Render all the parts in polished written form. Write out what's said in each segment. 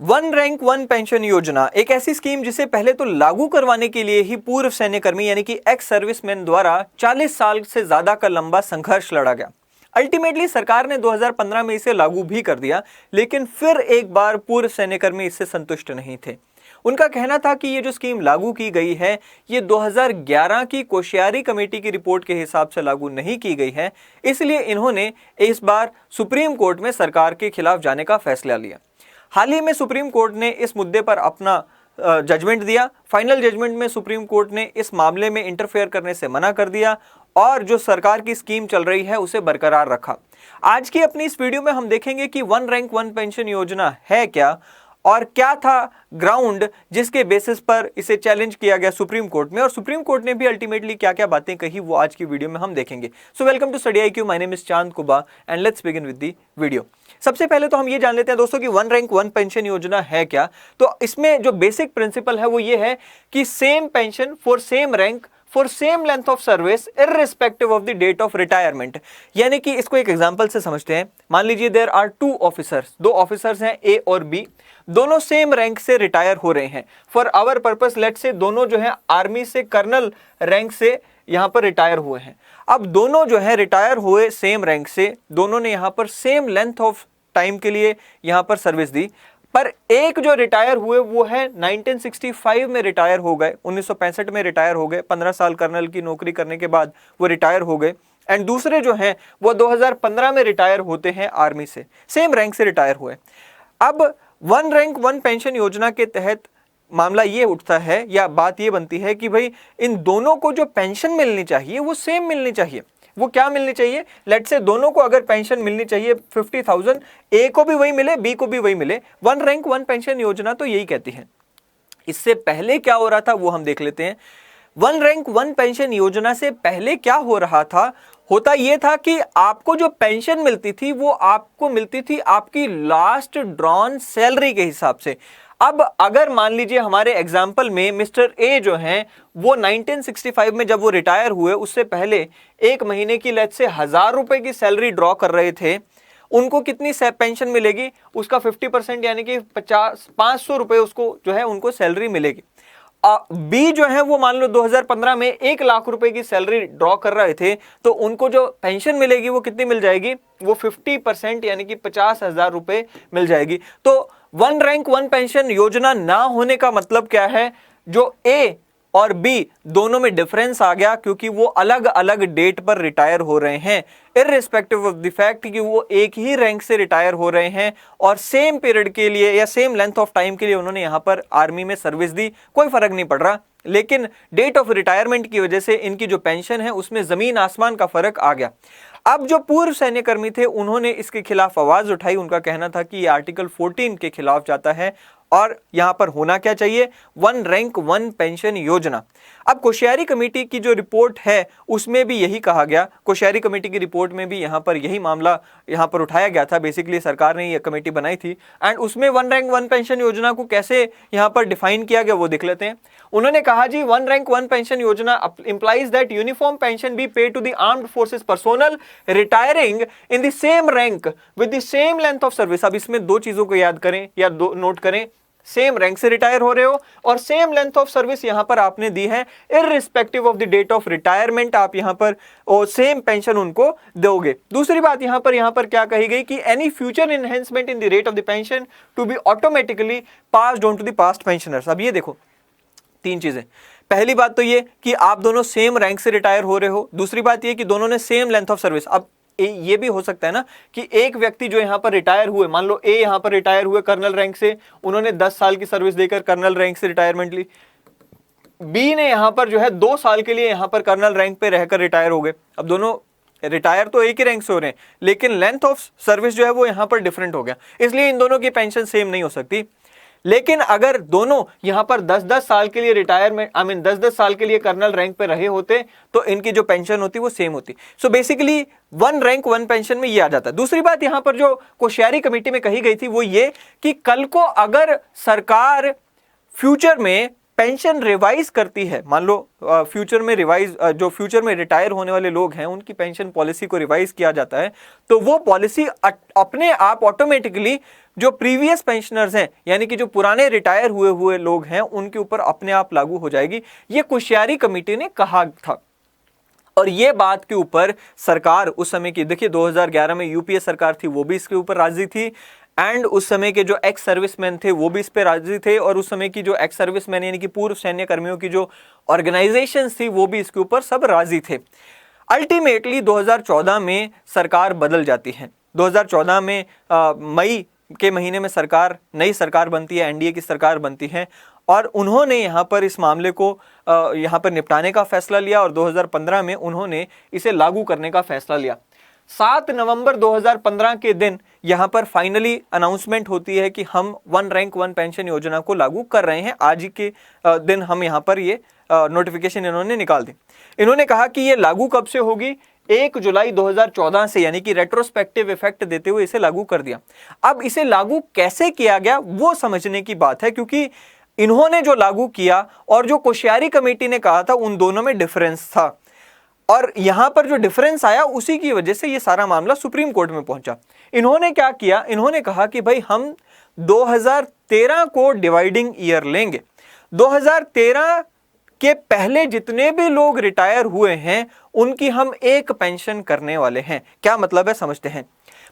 One rank one pension योजना एक ऐसी स्कीम जिसे पहले तो लागू करवाने के लिए ही पूर्व सैन्यकर्मी यानी कि एक्स सर्विसमैन द्वारा 40 साल से ज्यादा का लंबा संघर्ष लड़ा गया। अल्टीमेटली सरकार ने 2015 में इसे लागू भी कर दिया, लेकिन फिर एक बार पूर्व सैन्यकर्मी इससे संतुष्ट नहीं थे। उनका कहना था कि ये जो स्कीम लागू की गई है ये 2011 की कोश्यारी कमेटी की रिपोर्ट के हिसाब से लागू नहीं की गई है, इसलिए इन्होंने इस बार सुप्रीम कोर्ट में सरकार के खिलाफ जाने का फैसला लिया। हाल ही में सुप्रीम कोर्ट ने इस मुद्दे पर अपना जजमेंट दिया। फाइनल जजमेंट में सुप्रीम कोर्ट ने इस मामले में इंटरफेयर करने से मना कर दिया और जो सरकार की स्कीम चल रही है उसे बरकरार रखा। आज की अपनी इस वीडियो में हम देखेंगे कि वन रैंक वन पेंशन योजना है क्या और क्या था ग्राउंड जिसके बेसिस पर इसे चैलेंज किया गया सुप्रीम कोर्ट में, और सुप्रीम कोर्ट ने भी अल्टीमेटली क्या क्या बातें कही वो आज की वीडियो में हम देखेंगे। So welcome to study IQ, my name is Chand Kuba and let's begin with the video. सबसे पहले तो हम ये जान लेते हैं दोस्तों कि वन रैंक वन पेंशन योजना है क्या। तो इसमें जो बेसिक प्रिंसिपल है वो ये है कि same pension for same rank for same length of service irrespective of the date of retirement. यानी कि इसको एक एग्जांपल से समझते हैं। मान लीजिए देयर आर टू ऑफिसर्स, दो ऑफिसर्स हैं ए और बी, दोनों सेम रैंक से रिटायर हो रहे हैं। फॉर आवर पर्पस लेट से दोनों जो है आर्मी से कर्नल रैंक से यहां पर रिटायर हुए हैं। अब दोनों जो है रिटायर हुए सेम रैंक से, दोनों ने यहां पर सेम लेंथ ऑफ टाइम के लिए यहां पर सर्विस दी, पर एक जो रिटायर हुए वो है 1965 में रिटायर हो गए, 1965 में रिटायर हो गए, 15 साल कर्नल की नौकरी करने के बाद वो रिटायर हो गए। एंड दूसरे जो हैं वो 2015 में रिटायर होते हैं आर्मी से, सेम रैंक से रिटायर हुए। अब वन रैंक वन पेंशन योजना के तहत मामला ये उठता है या बात ये बनती है कि भाई इन दोनों को जो पेंशन मिलनी चाहिए वो सेम मिलनी चाहिए। वो क्या मिलनी चाहिए? लेट से दोनों को अगर पेंशन मिलनी चाहिए 50,000, ए को भी वही मिले, बी को भी वही मिले। वन रैंक वन पेंशन योजना तो यही कहती है। इससे पहले क्या हो रहा था वो हम देख लेते हैं। वन रैंक वन पेंशन योजना से पहले क्या हो रहा था? होता यह था कि आपको जो पेंशन मिलती थी वो आपको मिलती थी आपकी लास्ट ड्रॉन सैलरी के हिसाब से। अब अगर मान लीजिए हमारे एग्जाम्पल में मिस्टर ए जो हैं वो 1965 में जब वो रिटायर हुए उससे पहले एक महीने की लेट से 1,000 रुपए की सैलरी ड्रॉ कर रहे थे, उनको कितनी पेंशन मिलेगी? उसका 50% यानी कि 500 रुपए उसको जो है उनको सैलरी मिलेगी। बी जो है वो मान लो 2015 में 1 लाख रुपए की सैलरी ड्रॉ कर रहे थे, तो उनको जो पेंशन मिलेगी वो कितनी मिल जाएगी? वो 50% यानी कि 50,000 रुपए मिल जाएगी। तो वन रैंक वन पेंशन योजना ना होने का मतलब क्या है? जो ए और बी दोनों में डिफरेंस आ गया, क्योंकि वो अलग अलग डेट पर रिटायर हो रहे हैं, इररिस्पेक्टिव ऑफ द फैक्ट कि वो एक ही रैंक से रिटायर हो रहे हैं और सेम पीरियड के लिए या सेम लेंथ ऑफ टाइम के लिए उन्होंने यहां पर आर्मी में सर्विस दी। कोई फर्क नहीं पड़ रहा, लेकिन डेट ऑफ रिटायरमेंट की वजह से इनकी जो पेंशन है उसमें जमीन आसमान का फर्क आ गया। अब जो पूर्व सैन्यकर्मी थे उन्होंने इसके खिलाफ आवाज उठाई। उनका कहना था कि ये आर्टिकल 14 के खिलाफ जाता है और यहां पर होना क्या चाहिए? वन रैंक वन पेंशन योजना। अब कोश्यारी कमेटी की जो रिपोर्ट है उसमें भी यही कहा गया। कोश्यारी कमेटी की रिपोर्ट में भी यहां पर यही मामला यहां पर उठाया गया था। बेसिकली सरकार ने ये कमेटी बनाई थी एंड उसमें वन रैंक वन पेंशन योजना को कैसे यहां पर डिफाइन किया गया वो देख लेते हैं। उन्होंने कहा जी वन रैंक वन पेंशन योजना implies that uniform pension be paid to the armed forces personnel retiring in the same rank with the same length of service. अब इसमें दो चीजों को याद करें या दो नोट करें, सेम रैंक से रिटायर हो रहे हो और सेम लेंथ ऑफ सर्विस यहां पर आपने दी है, irrespective of the date of retirement आप यहां पर सेम पेंशन उनको दोगे। दूसरी बात यहां पर क्या कही गई कि any future enhancement in the rate of the pension to be automatically passed on to the past pensioners. अब ये देखो तीन चीजें। पहली बात तो ये कि आप दोनों सेम रैंक से रिटायर हो रहे हो। दूसरी बात ये कि दोनों ने सेम लेंथ ऑफ सर्विस। अब ये भी हो सकता है ना कि एक व्यक्ति जो यहां पर रिटायर हुए, मान लो ए यहां पर रिटायर हुए कर्नल रैंक से, उन्होंने 10 साल की सर्विस देकर कर्नल रैंक से रिटायरमेंट ली। बी ने यहां पर जो है 2 साल के लिए यहां पर कर्नल रैंक पे रहकर रिटायर हो गए। अब दोनों रिटायर तो एक ही रैंक से हो रहे हैं, लेकिन लेंथ ऑफ सर्विस जो है वो यहां पर डिफरेंट हो गया, इसलिए इन दोनों की पेंशन सेम नहीं हो सकती। लेकिन अगर दोनों यहां पर 10-10 साल के लिए रिटायरमेंट 10-10 साल के लिए कर्नल रैंक पे रहे होते तो इनकी जो पेंशन होती वो सेम होती। So basically one rank one pension में ये आ जाता है। दूसरी बात यहां पर जो कोश्यारी कमेटी में कही गई थी वो ये कि कल को अगर सरकार फ्यूचर में पेंशन रिवाइज करती है, मान लो फ्यूचर में रिवाइज, जो फ्यूचर में रिटायर होने वाले लोग हैं उनकी पेंशन पॉलिसी को रिवाइज किया जाता है, तो वो पॉलिसी अपने आप ऑटोमेटिकली जो प्रीवियस पेंशनर्स हैं यानी कि जो पुराने रिटायर हुए लोग हैं उनके ऊपर अपने आप लागू हो जाएगी, ये कोश्यारी कमेटी ने कहा था। और ये बात के ऊपर सरकार उस समय की, देखिए 2011 में यूपीए सरकार थी, वो भी इसके ऊपर राजी थी, एंड उस समय के जो एक्स सर्विसमैन थे वो भी इस पे राजी थे, और उस समय की जो एक्स सर्विसमैन यानी कि पूर्व सैन्य कर्मियों की जो ऑर्गेनाइजेशंस थी वो भी इसके ऊपर सब राजी थे। अल्टीमेटली 2014 में सरकार बदल जाती है। 2014 में मई के महीने में नई सरकार बनती है, एनडीए की सरकार बनती है, और उन्होंने यहाँ पर इस मामले को यहाँ पर निपटाने का फैसला लिया, और 2015 में उन्होंने इसे लागू करने का फैसला लिया। 7 नवंबर 2015 के दिन यहाँ पर फाइनली अनाउंसमेंट होती है कि हम वन रैंक वन पेंशन योजना को लागू कर रहे हैं। आज ही के दिन हम यहाँ पर ये नोटिफिकेशन इन्होंने निकाल दी। इन्होंने कहा कि ये लागू कब से होगी, 1 जुलाई 2014 से, यानी कि रेट्रोस्पेक्टिव इफेक्ट देते हुए इसे लागू कर दिया। अब इसे लागू कैसे किया गया वो समझने की बात है, क्योंकि इन्होंने जो लागू किया और जो कोश्यारी कमेटी ने कहा था उन दोनों में डिफरेंस था, और यहां पर जो डिफरेंस आया उसी की वजह से ये सारा मामला सुप्रीम कोर्ट में पहुंचा। इन्होंने क्या किया, इन्होंने कहा कि भाई हम 2013 को डिवाइडिंग ईयर लेंगे। 2013 के पहले जितने भी लोग रिटायर हुए हैं उनकी हम एक पेंशन करने वाले हैं। क्या मतलब है समझते हैं।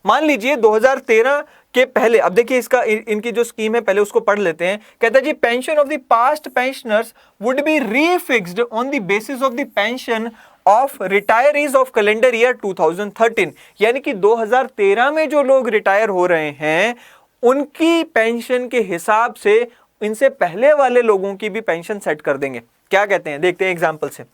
मान लीजिए 2013 के पहले, अब देखिए इसका इनकी जो स्कीम है पहले उसको पढ़ लेते हैं। कहता है जी, pension of the past pensioners would be refixed on the basis of the pension of retirees of calendar year 2013, यानी कि 2013 में जो लोग रिटायर हो रहे हैं उनकी पेंशन के हिसाब से इनसे पहले वाले लोगों की भी पेंशन सेट कर देंगे। क्या कहते हैं, देखते हैं एग्जांपल से।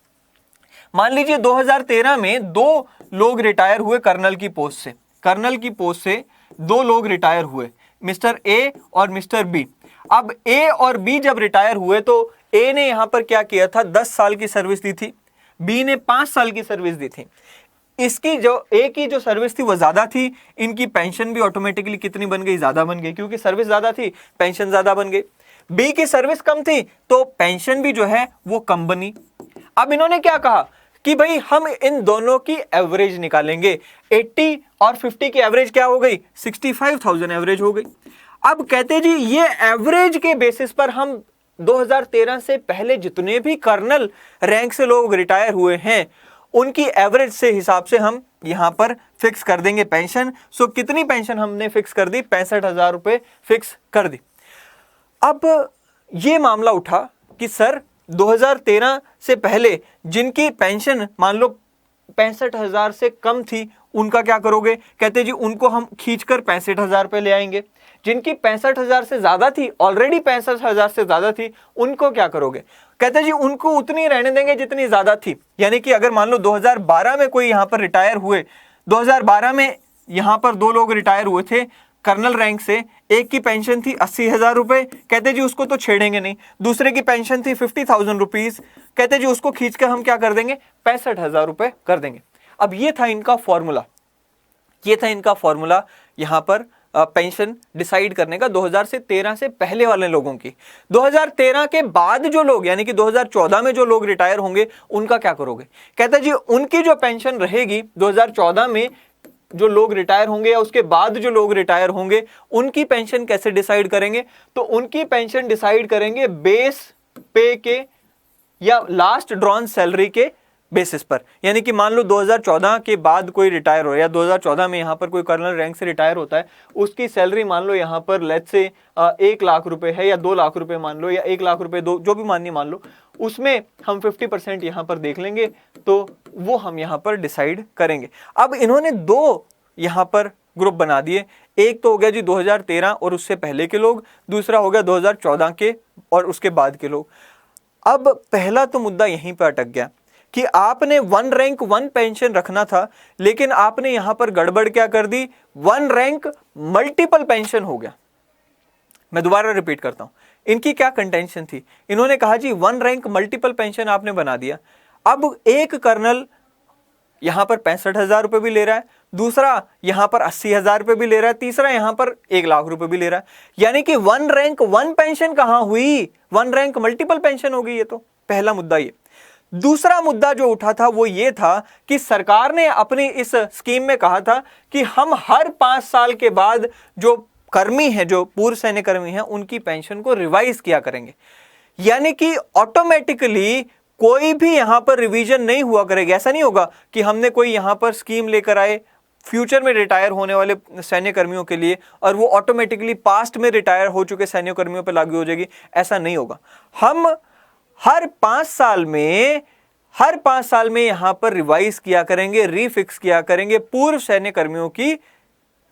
मान लीजिए 2013 में 2 लोग रिटायर हुए कर्नल की पोस्ट से। कर्नल की पोस्ट से 2 लोग रिटायर हुए, मिस्टर ए और मिस्टर बी। अब ए और बी जब रिटायर हुए तो ए ने यहां पर क्या किया था, 10 साल की सर्विस दी थी, बी ने 5 साल की सर्विस दी थी। इसकी जो ए की जो सर्विस थी वो ज्यादा थी, इनकी पेंशन भी ऑटोमेटिकली कितनी बन गई, ज्यादा बन गई, क्योंकि सर्विस ज्यादा थी पेंशन ज्यादा बन गई। बी की सर्विस कम थी तो पेंशन भी जो है वो कम बनी। अब इन्होंने क्या कहा कि भाई हम इन दोनों की एवरेज निकालेंगे। 80 और 50 की एवरेज क्या हो गई, 65,000 एवरेज हो गई। अब कहते जी ये एवरेज के बेसिस पर हम 2013 से पहले जितने भी कर्नल रैंक से लोग रिटायर हुए हैं उनकी एवरेज से हिसाब से हम यहां पर फिक्स कर देंगे पेंशन। सो कितनी पेंशन हमने फिक्स कर दी, 65,000 रुपए फिक्स कर दी। अब यह मामला उठा कि सर 2013 से पहले जिनकी पेंशन मान लो 65,000 से कम थी उनका क्या करोगे। कहते जी उनको हम खींचकर 65,000 रुपए ले आएंगे। जिनकी 65,000 से ज्यादा थी, ऑलरेडी 65,000 से ज्यादा थी, उनको क्या करोगे। कहते जी उनको उतनी रहने देंगे जितनी ज्यादा थी। यानी कि अगर मान लो 2012 में कोई यहां पर रिटायर हुए, 2012 में यहां पर 2 लोग रिटायर हुए थे कर्नल रैंक से, एक की पेंशन थी 80,000 रुपए, कहते जी उसको तो छेड़ेंगे नहीं। दूसरे की पेंशन थी 50,000 रुपीज, कहते जी उसको खींचकर हम क्या कर देंगे, 65,000 रुपए कर देंगे। अब ये था इनका फॉर्मूला, यहां पर पेंशन डिसाइड करने का 2013 से पहले वाले लोगों की। 2013 के बाद जो लोग यानी कि 2014 में जो लोग रिटायर होंगे उनका क्या करोगे। कहता जी उनकी जो पेंशन रहेगी 2014 में जो लोग रिटायर होंगे या उसके बाद जो लोग रिटायर होंगे उनकी पेंशन कैसे डिसाइड करेंगे। तो उनकी पेंशन डिसाइड करेंगे बेस पे के या लास्ट ड्रॉन सैलरी के बेसिस पर। यानी कि मान लो 2014 के बाद कोई रिटायर हो या 2014 में यहां पर कोई कर्नल रैंक से रिटायर होता है, उसकी सैलरी मान लो यहां पर लेट्स से 1 लाख रुपए है या 2 लाख रुपए मान लो या 1 लाख रुपए जो भी माननी मान लो, उसमें हम 50% यहां पर देख लेंगे तो वो हम यहां पर डिसाइड करेंगे। अब इन्होंने 2 यहां पर ग्रुप बना दिए। एक तो हो गया जी 2013 और उससे पहले के लोग, दूसरा हो गया 2014 के और उसके बाद के लोग। अब पहला तो मुद्दा यहीं पर अटक गया कि आपने 1 रैंक 1 पेंशन रखना था, लेकिन आपने यहां पर गड़बड़ क्या कर दी, 1 रैंक मल्टीपल पेंशन हो गया। मैं दोबारा रिपीट करता हूं, इनकी क्या कंटेंशन थी। इन्होंने कहा जी 1 रैंक मल्टीपल पेंशन आपने बना दिया। अब एक कर्नल यहां पर 65,000 रुपए भी ले रहा है, दूसरा यहां पर 80,000 रुपए भी ले रहा है, तीसरा यहां पर 1,00,000 रुपए भी ले रहा है। यानी कि वन रैंक वन पेंशन कहां हुई, वन रैंक मल्टीपल पेंशन हो गई। ये तो पहला मुद्दा। ये दूसरा मुद्दा जो उठा था वो ये था कि सरकार ने अपनी इस स्कीम में कहा था कि हम हर 5 साल के बाद जो कर्मी हैं, जो पूर्व सैन्य कर्मी हैं, उनकी पेंशन को रिवाइज किया करेंगे। यानी कि ऑटोमेटिकली कोई भी यहां पर रिवीजन नहीं हुआ करेगा। ऐसा नहीं होगा कि हमने कोई यहां पर स्कीम लेकर आए फ्यूचर में रिटायर होने वाले सैन्य कर्मियों के लिए और वो ऑटोमेटिकली पास्ट में रिटायर हो चुके सैन्य कर्मियों पर लागू हो जाएगी। ऐसा नहीं होगा। हम हर 5 साल में यहां पर रिवाइज किया करेंगे, रीफिक्स किया करेंगे पूर्व सैन्य कर्मियों की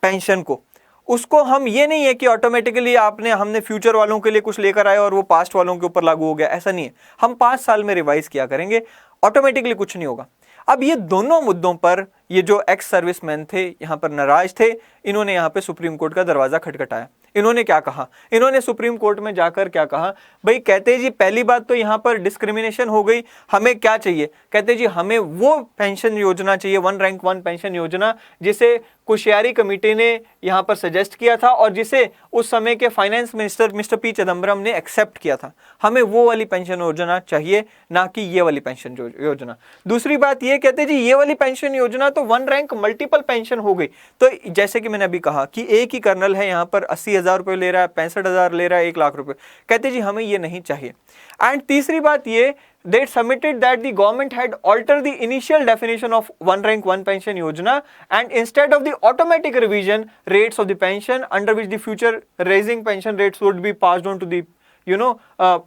पेंशन को। उसको हम ये नहीं है कि ऑटोमेटिकली हमने फ्यूचर वालों के लिए कुछ लेकर आए और वो पास्ट वालों के ऊपर लागू हो गया, ऐसा नहीं है। हम 5 साल में रिवाइज किया करेंगे, ऑटोमेटिकली कुछ नहीं होगा। अब ये दोनों मुद्दों पर ये जो एक्स सर्विसमैन थे यहां पर नाराज थे। इन्होंने यहां पे सुप्रीम कोर्ट का दरवाजा खटखटाया। इन्होंने क्या कहा, इन्होंने सुप्रीम कोर्ट में जाकर क्या कहा, भाई कहते जी पहली बात तो यहां पर डिस्क्रिमिनेशन हो गई, हमें क्या चाहिए, कहते जी हमें वो पेंशन योजना चाहिए, वन रैंक वन पेंशन योजना जिसे कुशियारी कमेटी ने यहां पर सजेस्ट किया था और जिसे उस समय के finance minister mister P Chidambaram ने एक्सेप्ट किया था। हमें वो वाली पेंशन योजना चाहिए, ना कि ये वाली पेंशन योजना। दूसरी बात ये कहते जी ये वाली पेंशन योजना तो वन रैंक मल्टीपल पेंशन हो गई। तो जैसे कि मैंने अभी कहा कि एक ही कर्नल है यहां पर 80,000 रुपए ले रहा है, 65,000 ले रहा है, 1,00,000 रुपए, कहते जी हमें ये नहीं चाहिए। एंड तीसरी बात ये, they submitted that the government had altered the initial definition of one rank one pension yojana and instead of the automatic revision rates of the pension under which the future raising pension rates would be passed on to the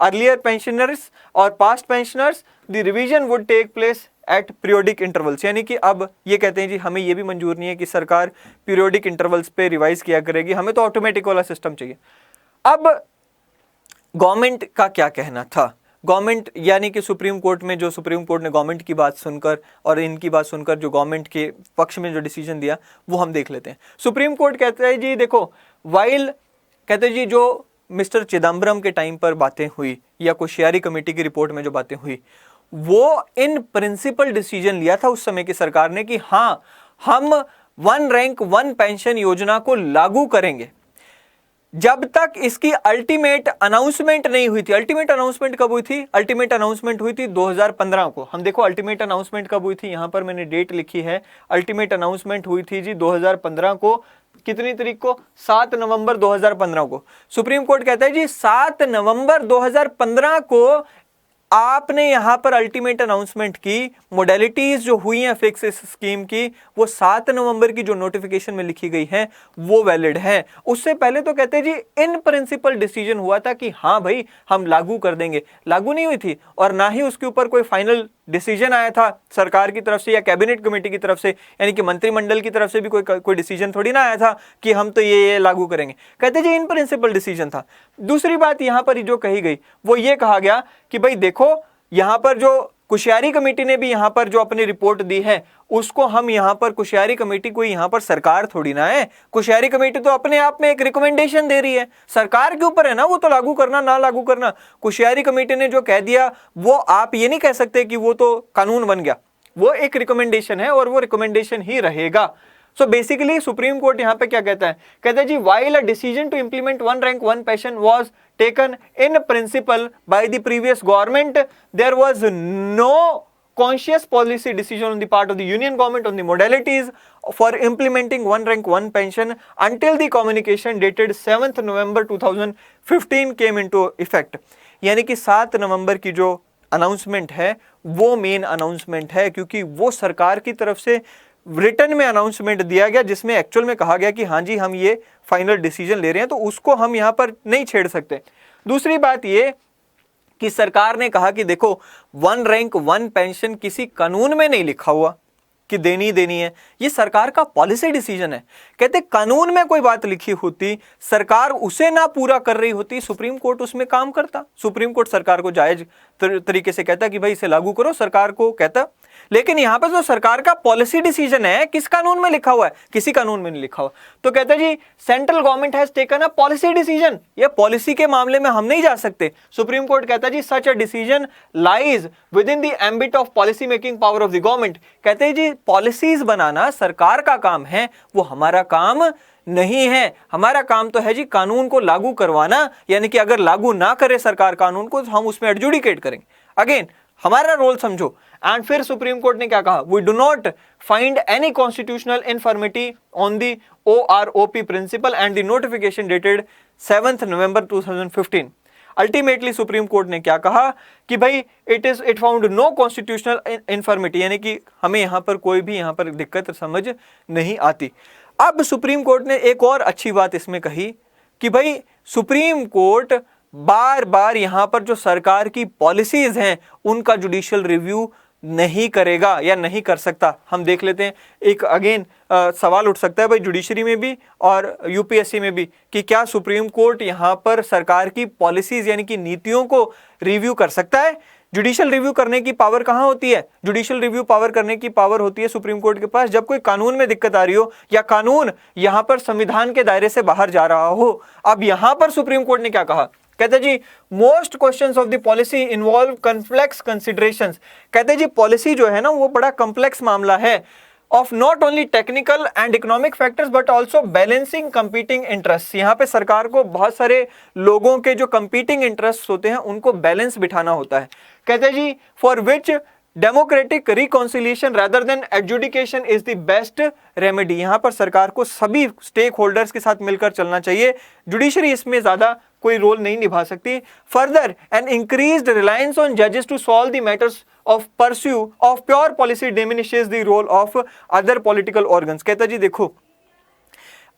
earlier pensioners or past pensioners, the revision would take place at periodic intervals। यानी कि अब ये कहते हैं जी हमें ये भी मंजूर नहीं है कि सरकार periodic intervals पे रिवाइज किया करेगी, हमें तो ऑटोमेटिक वाला सिस्टम चाहिए। अब गवर्नमेंट का क्या कहना था, गवर्नमेंट यानी कि सुप्रीम कोर्ट में जो सुप्रीम कोर्ट ने गवर्नमेंट की बात सुनकर और इनकी बात सुनकर जो गवर्नमेंट के पक्ष में जो डिसीजन दिया वो हम देख लेते हैं। सुप्रीम कोर्ट कहता है जी देखो, वाइल कहते जी जो मिस्टर चिदम्बरम के टाइम पर बातें हुई या कुशियारी कमेटी की रिपोर्ट में जो बातें हुई, वो इन प्रिंसिपल डिसीजन लिया था उस समय की सरकार ने कि हाँ हम वन रैंक वन पेंशन योजना को लागू करेंगे। जब तक इसकी अल्टीमेट अनाउंसमेंट नहीं हुई थी। अल्टीमेट अनाउंसमेंट कब हुई थी, अल्टीमेट अनाउंसमेंट हुई थी 2015 को। हम देखो अल्टीमेट अनाउंसमेंट कब हुई थी, यहां पर मैंने डेट लिखी है। अल्टीमेट अनाउंसमेंट हुई थी जी 2015 को। कितनी तारीख को, 7 नवंबर 2015 को। सुप्रीम कोर्ट कहता है जी 7 नवंबर 2015 को आपने यहां पर अल्टीमेट अनाउंसमेंट की, मोडेलिटीज जो हुई हैं फिक्स इस स्कीम की, वो 7 नवंबर की जो नोटिफिकेशन में लिखी गई है वो वैलिड है। उससे पहले तो कहते हैं जी इन प्रिंसिपल डिसीजन हुआ था कि हाँ भाई हम लागू कर देंगे, लागू नहीं हुई थी और ना ही उसके ऊपर कोई फाइनल डिसीजन आया था सरकार की तरफ से या कैबिनेट कमेटी की तरफ से, यानी कि मंत्रिमंडल की तरफ से भी कोई डिसीजन थोड़ी ना आया था कि हम तो ये लागू करेंगे। कहते जी इन प्रिंसिपल डिसीजन था। दूसरी बात यहां पर जो कही गई वो ये कहा गया कि भाई देखो यहां पर जो कुशियारी कमेटी ने भी यहां पर जो अपनी रिपोर्ट दी है उसको हम यहां पर, कुशियारी कमेटी कोई यहां पर सरकार थोड़ी ना है। कुशियारी कमेटी तो अपने आप में एक रिकमेंडेशन दे रही है, सरकार के ऊपर है ना वो तो लागू करना ना लागू करना। कुशियारी कमेटी ने जो कह दिया वो आप ये नहीं कह सकते कि वो तो कानून बन गया, वो एक रिकमेंडेशन है और वो रिकमेंडेशन ही रहेगा। सो बेसिकली सुप्रीम कोर्ट यहां पे क्या कहता है जी while a decision to implement one rank one pension was taken in principle by the previous government, there was no conscious policy decision on the part of the union government on the modalities for implementing one rank one pension until the communication dated 7th November 2015 came into effect। यानी कि 7 नवंबर की जो announcement है वो main announcement है, क्योंकि वो सरकार की तरफ से रिटर्न में अनाउंसमेंट दिया गया जिसमें एक्चुअल में कहा गया कि हाँ जी हम ये फाइनल डिसीजन ले रहे हैं, तो उसको हम यहां पर नहीं छेड़ सकते। दूसरी बात ये कि सरकार ने कहा कि देखो वन रैंक वन पेंशन किसी कानून में नहीं लिखा हुआ कि देनी है, ये सरकार का पॉलिसी डिसीजन है। कहते कानून में कोई बात लिखी होती, सरकार उसे ना पूरा कर रही होती, सुप्रीम कोर्ट उसमें काम करता। सुप्रीम कोर्ट सरकार को जायज तरीके से कहता कि भाई इसे लागू करो, सरकार को कहता लेकिन यहाँ पे जो सरकार का पॉलिसी डिसीजन है किस कानून में लिखा हुआ है? किसी कानून में नहीं लिखा हुआ। तो कहते हैं जी central government has taken a policy decision, ये पॉलिसी के मामले में हम नहीं जा सकते। सुप्रीम कोर्ट कहता है जी such a decision lies within the ambit of policy making power of the government. कहते हैं जी पॉलिसीज बनाना सरकार का काम है, वो हमारा काम नहीं है। हमारा काम तो है जी कानून को लागू करवाना, यानी कि अगर लागू ना करे सरकार कानून को तो हम उसमें एडजुडिकेट करेंगे। अगेन हमारा रोल समझो। एंड फिर सुप्रीम कोर्ट ने क्या कहा? We do not find any constitutional infirmity on the OROP principle and the notification dated 7 November 2015। Ultimately supreme court ने क्या कहा कि भाई it found no constitutional infirmity, यानी कि हमें यहां पर कोई भी यहां पर दिक्कत समझ नहीं आती। अब सुप्रीम कोर्ट ने एक और अच्छी बात इसमें कही कि भाई सुप्रीम कोर्ट बार बार यहां पर जो सरकार की पॉलिसीज हैं उनका जुडिशियल रिव्यू नहीं करेगा या नहीं कर सकता। हम देख लेते हैं, एक अगेन सवाल उठ सकता है भाई जुडिशरी में भी और यूपीएससी में भी कि क्या सुप्रीम कोर्ट यहां पर सरकार की पॉलिसीज यानी कि नीतियों को रिव्यू कर सकता है? जुडिशियल रिव्यू करने की पावर कहां होती है? जुडिशियल रिव्यू पावर करने की पावर होती है सुप्रीम कोर्ट के पास जब कोई कानून में दिक्कत आ रही हो या कानून यहां पर संविधान के दायरे से बाहर जा रहा हो। अब यहां पर सुप्रीम कोर्ट ने क्या कहा? कहते जी most questions of the policy involve complex considerations. कहते जी पॉलिसी जो है ना वो बड़ा कॉम्प्लेक्स मामला है of not only technical and economic factors but also balancing competing interest. यहाँ पे सरकार को बहुत सारे लोगों के जो कंपीटिंग इंटरेस्ट होते हैं उनको बैलेंस बिठाना होता है। कहते जी for which democratic reconciliation rather than adjudication is the best remedy. यहां पर सरकार को सभी स्टेक होल्डर्स के साथ मिलकर चलना चाहिए, जुडिशरी इसमें ज्यादा कोई रोल नहीं निभा सकती। Further an increased reliance on जजेस to solve the matters of pursue of pure policy diminishes the role of other political organs. कहता जी देखो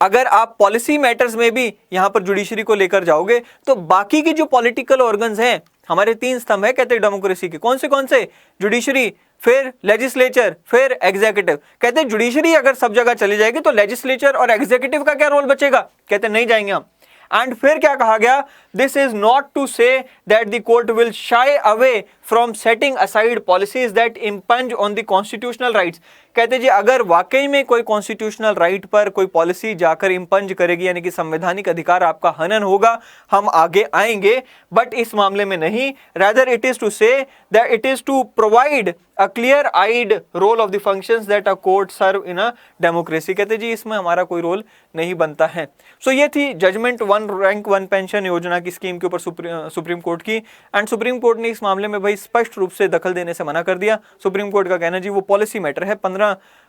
अगर आप पॉलिसी मैटर्स में भी यहां पर जुडिशरी को लेकर जाओगे तो बाकी की जो पॉलिटिकल ऑर्गन्स हैं, हमारे 3 स्तंभ है कहते हैं डेमोक्रेसी के, कौन से? जुडिशरी, फिर लेजिस्लेचर, फिर एग्जीक्यूटिव। कहते हैं जुडिशरी अगर सब जगह चली जाएगी तो लेजिस्लेचर और एग्जीक्यूटिव का क्या रोल बचेगा? कहते नहीं जाएंगे हम। एंड फिर क्या कहा गया? This is not to say that the court will shy away from setting aside policies that impinge on the constitutional rights. कहते जी अगर वाकई में कोई कॉन्स्टिट्यूशनल राइट पर कोई पॉलिसी जाकर इंपंज करेगी यानी कि संवैधानिक अधिकार आपका हनन होगा, हम आगे आएंगे, बट इस मामले में नहीं। Rather it is to say that it is to provide a clear eyed role of the functions that a court serve in a democracy. कहते जी इसमें हमारा कोई रोल नहीं बनता है। सो ये थी जजमेंट 1 रैंक 1 पेंशन योजना की स्कीम के ऊपर सुप्रीम कोर्ट की। एंड सुप्रीम कोर्ट ने इस मामले में भाई स्पष्ट रूप से दखल देने से मना कर दिया। सुप्रीम कोर्ट का कहना जी वो पॉलिसी मैटर है,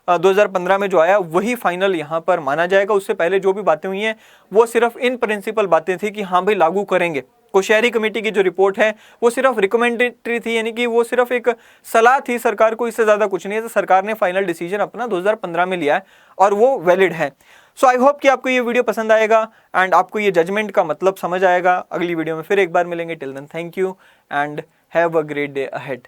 2015 में जो आया वही फाइनल यहां पर माना जाएगा। उससे पहले जो भी बातें हुई हैं वो सिर्फ इन प्रिंसिपल बातें थी कि हाँ भाई लागू करेंगे। कोश्यारी कमेटी की जो रिपोर्ट है वो सिर्फ रिकमेंडेटरी थी, यानी कि वो सिर्फ एक सलाह थी सरकार को, इससे ज्यादा कुछ नहीं है। तो सरकार ने फाइनल डिसीजन अपना 2015 में लिया है और वो वैलिड है। सो आई होप कि आपको ये वीडियो पसंद आएगा एंड आपको ये जजमेंट का मतलब समझ आएगा। अगली वीडियो में फिर एक बार मिलेंगे। Till then thank you and have a great day ahead.